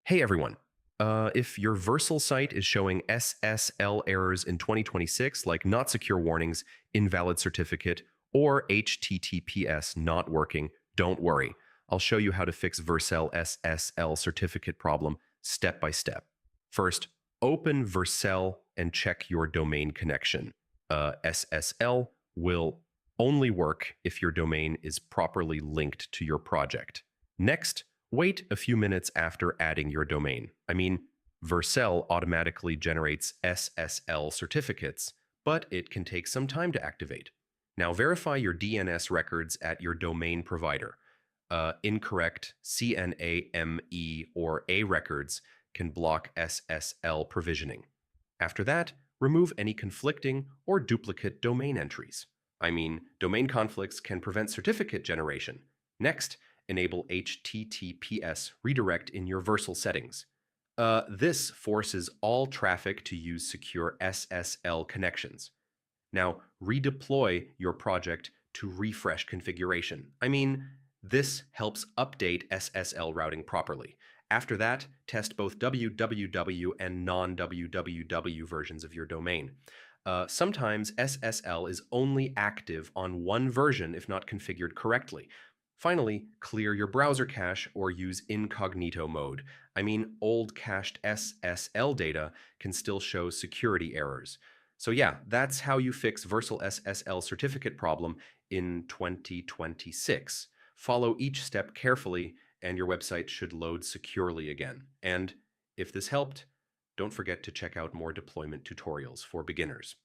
Hey everyone. If your Vercel site is showing SSL errors in 2026, like not secure warnings, invalid certificate, or HTTPS not working, don't worry. I'll show you how to fix Vercel SSL certificate problem step by step. First, open Vercel and check your domain connection. SSL will only work if your domain is properly linked to your project. Next, wait a few minutes after adding your domain. Vercel automatically generates SSL certificates, but it can take some time to activate. Now verify your DNS records at your domain provider. Incorrect CNAME or A records can block SSL provisioning. After that, remove any conflicting or duplicate domain entries. Domain conflicts can prevent certificate generation. Next, enable HTTPS redirect in your Vercel settings. This forces all traffic to use secure SSL connections. Now, redeploy your project to refresh configuration. This helps update SSL routing properly. After that, test both www and non-www versions of your domain. Sometimes SSL is only active on one version if not configured correctly. Finally, clear your browser cache or use incognito mode. Old cached SSL data can still show security errors. So yeah, that's how you fix Vercel SSL certificate problem in 2026. Follow each step carefully and your website should load securely again. And if this helped, don't forget to check out more deployment tutorials for beginners.